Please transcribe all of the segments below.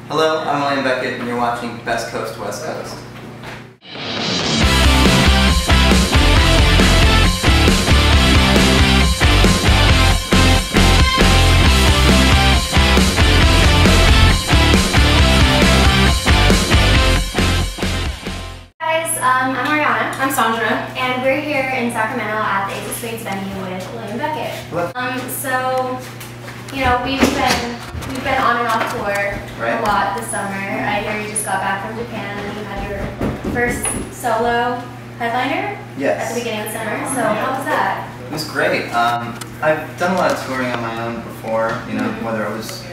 Hello, I'm William Beckett, and you're watching Best Coast West Coast. I'm Ariana. I'm Sandra. And we're here in Sacramento at the Ace of Spades venue with William Beckett. So, you know, we've been on and off tour a lot this summer. I hear you just got back from Japan and you had your first solo headliner at the beginning of the summer. So how was that? It was great. I've done a lot of touring on my own before, you know, whether it was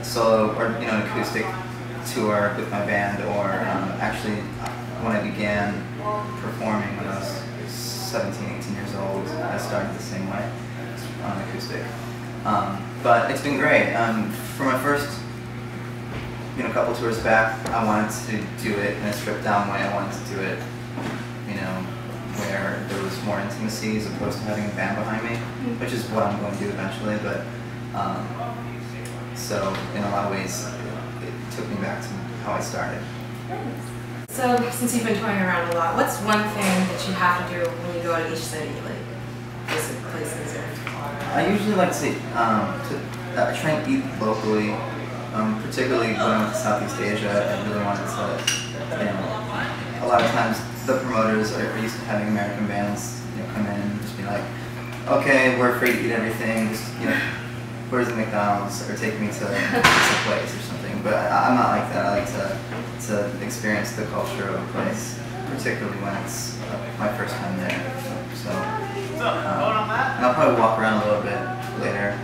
solo or, you know, an acoustic tour with my band, or actually when I began performing when I was 17, 18 years old, I started the same way, on acoustic. But it's been great. For my first, you know, couple tours back, I wanted to do it in a stripped down way. I wanted to do it, you know, where there was more intimacy as opposed to having a band behind me, which is what I'm going to do eventually. But so in a lot of ways, it took me back to how I started. So, since you've been touring around a lot, what's one thing that you have to do when you go to each city, like visit places? Or I usually like to try and eat locally, particularly when I went to Southeast Asia. I really wanted to, you know, a lot of times the promoters are used to having American bands, you know, come in and just be like, okay, we're free to eat everything, just, you know, where's the McDonald's, or take me to a place or something. But I'm not like that. I like to experience the culture of a place, particularly when it's my first time there. So and I'll probably walk around a little bit later.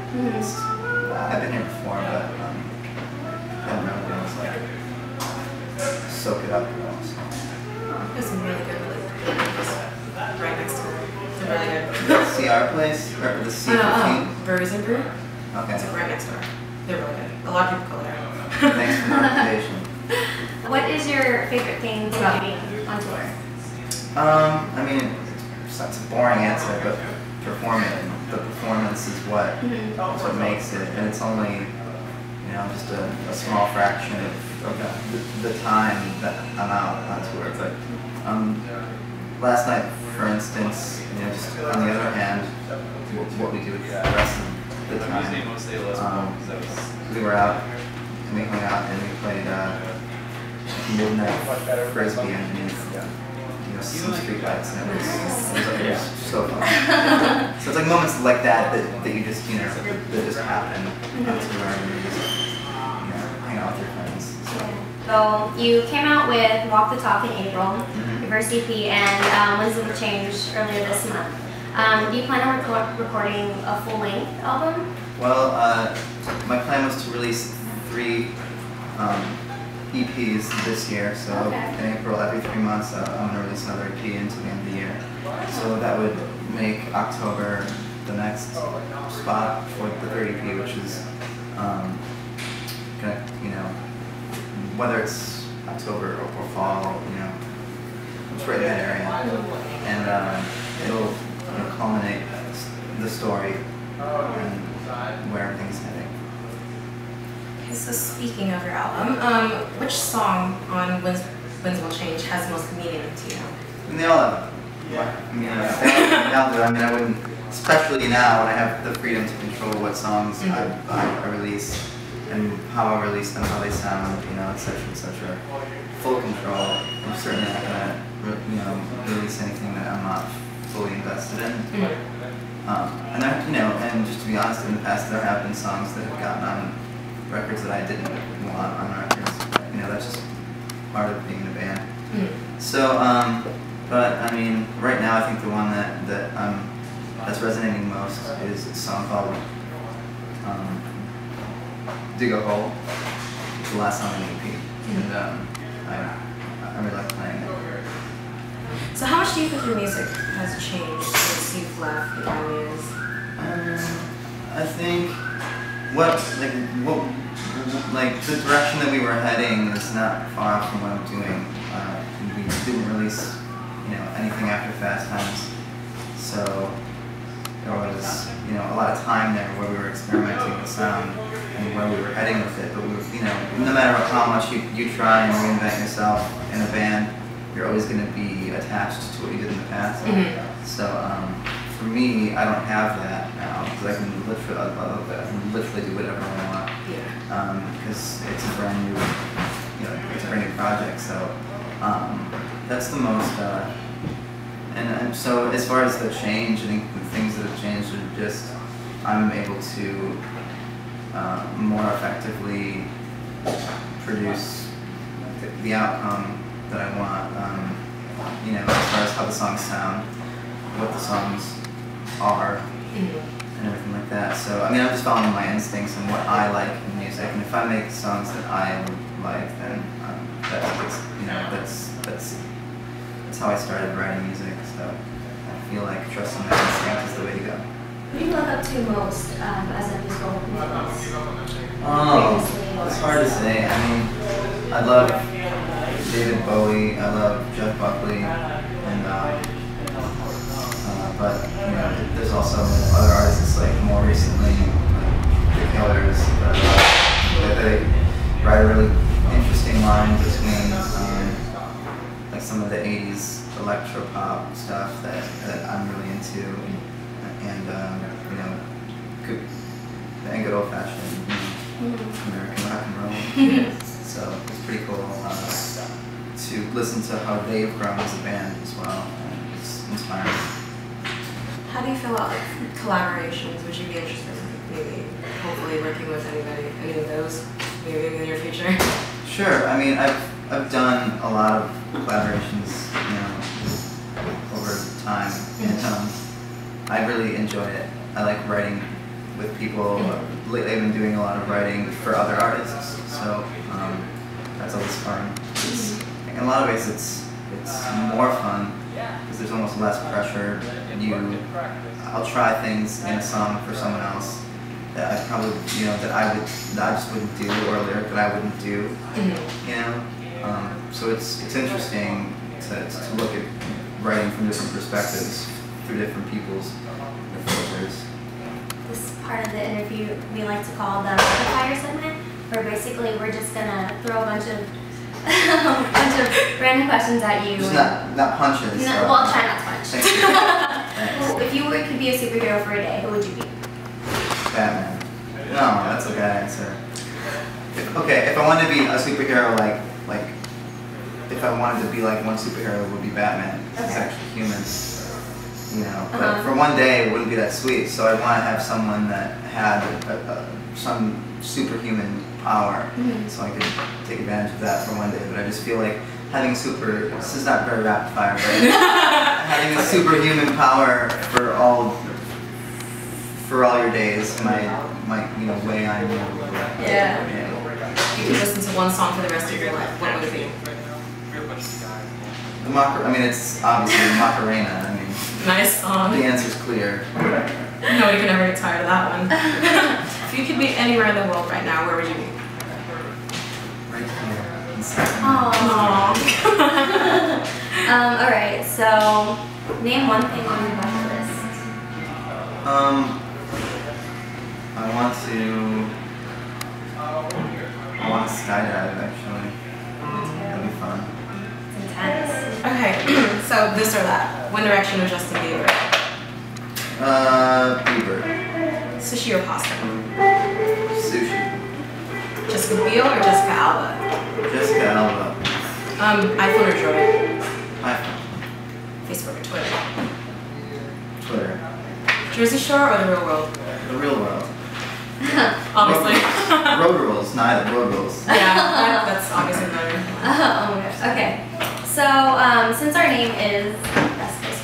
I've been here before, but I don't know what it was like. Soak it up. There's some really good places right next to it. It's really good. See our place? Or the C15? Brews and Brew. Okay. It's like right next door. They're really good. A lot of people go there. Thanks for the recommendation. What is your favorite thing about being on tour? I mean, it's a boring answer, but performing. The performance is what makes it, and it's only, you know, just a small fraction of the time that I'm out on tour. But last night, for instance, you know, just on the other hand, what we do with the rest of the time, we were out and we hung out and we played midnight frisbee underneath, you know, some street lights, and it was so fun. So it's like moments like that you just, you know, that just happen on tour, and you just, you know, hang out with your friends. So you came out with Walk the Talk in April, your first EP, and Winds of Change earlier this month. Do you plan on recording a full-length album? Well, my plan was to release 3 EPs this year, so in April, every 3 months, I'm going to release another EP into the end of the year. So that would make October the next spot for the 3rd EP, which is gonna, you know, whether it's October or fall, you know, it's right in that area, and it'll, you know, culminate the story and where everything's heading. So speaking of your album, which song on Winds Will Change has the most meaning to you? And they all have. I mean, they all do. I mean, I wouldn't, especially now when I have the freedom to control what songs I release and how I release them, how they sound, you know, etc., etc. Full control. I'm certainly not gonna, you know, release anything that I'm not fully invested in. And there, you know, and just to be honest, in the past there have been songs that have gotten on records that I didn't want on records. You know, that's just part of being in a band. So, but I mean, right now I think the one that's resonating most is a song called Dig a Hole. It's the last song on the EP, and I really like playing it. So how much do you think your music has changed since you've left the areas? I think like the direction that we were heading is not far off from what I'm doing. We didn't release, you know, anything after Fast Times, so there was, you know, a lot of time there where we were experimenting with sound and where we were heading with it. But we were, you know, no matter how much you try and reinvent yourself in a band, you're always going to be attached to what you did in the past. So for me, I don't have that now because I can literally do whatever I want. Because it's a brand new, it's a brand new project. So that's the most. And so as far as the change, I think the things that have changed are just I'm able to more effectively produce the outcome that I want, as far as how the songs sound, what the songs are, and everything like that. So, I mean, I'm just following my instincts and what I like in music, and if I make songs that I like, then that's how I started writing music, so I feel like trusting that instinct is the way to go. Who do you look up to most as a musical influence? Oh, it's hard to say. I mean, I love David Bowie, I love Jeff Buckley, and but there's also other artists like more recently, like The Killers, they write a really interesting line between like some of the 80s electro pop stuff that I'm really into, and good old fashioned American rock and roll. So it's pretty cool to listen to how they've grown as a band as well, and it's inspiring. How do you feel about collaborations? Would you be interested in maybe, hopefully, working with any of those, maybe in the near future? Sure. I mean, I've done a lot of collaborations, over time, and I really enjoy it. I like writing with people. Lately, I've been doing a lot of writing for other artists, so that's always fun. In a lot of ways, it's more fun because there's almost less pressure. I'll try things in a song for someone else that I probably, that I just wouldn't do, or a lyric that I wouldn't do. So it's interesting to look at writing from different perspectives through different people's filters. This part of the interview we like to call the rapid fire segment, where basically we're just gonna throw a bunch of random questions at you. Just not punches. No, well, try not to punch. Well, if you could be a superhero for a day, who would you be? Batman. No, that's a bad answer. If I wanted to be a superhero, like if I wanted to be like one superhero, it would be Batman. Okay. He's actually human. But for one day it wouldn't be that sweet, so I want to have someone that had some superhuman power, so I could take advantage of that for one day. But I just feel like having this is not very rapid fire, but having a superhuman power for all your days might weigh on you. Yeah. You could listen to one song for the rest of your life. What would it be? It's obviously Macarena. Nice song. The answer's clear. Nobody can ever get tired of that one. If you could be anywhere in the world right now, where would you be? Right here in Sacramento. Alright, so name one thing on your bucket list. I want to skydive, actually. That'd be fun. It's intense. Okay, so this or that. One Direction or Justin Bieber? Bieber. Sushi or pasta? Sushi. Jessica Biel or Jessica Alba? Jessica Alba. iPhone or Droid? iPhone. Facebook or Twitter? Twitter. Jersey Shore or the real world? The real world. Obviously. Road rules, neither road rules. Yeah, that's obviously better. Oh my gosh. Okay. So, since our name is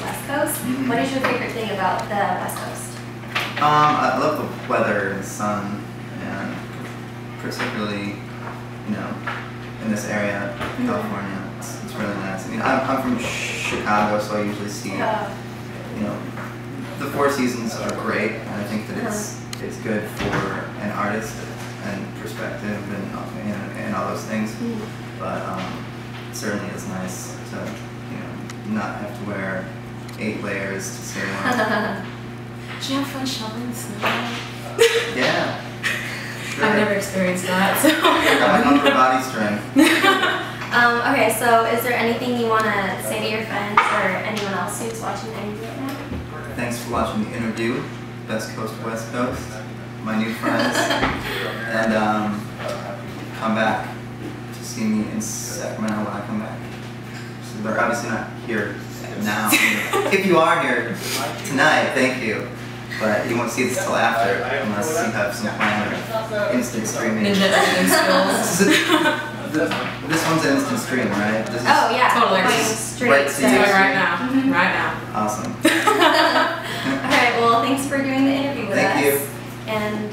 West Coast, what is your favorite thing about the West Coast? I love the weather and sun, and particularly, in this area, California, it's really nice. I'm from Chicago, so I usually see, the four seasons are great, and I think that it's good for an artist and perspective and all those things. But it certainly is nice to not have to wear 8 layers to stay warm. Did you have fun shoveling snow? Yeah. sure. I've never experienced that, so. Got my upper body strength. Okay, so is there anything you want to say to your friends or anyone else who's watching the interview right now? Thanks for watching the interview, Best Coast, West Coast, my new friends, and come back to see me in Sacramento when I come back. So they're obviously not here now. If you are here tonight, thank you. But you won't see this till after, unless you have some plan or instant streaming. Ninja editing skills. This one's an instant stream, right? This is yeah, totally. Going straight right to to Do it you. right now. Right now. Awesome. Alright, well thanks for doing the interview with us. Thank you. And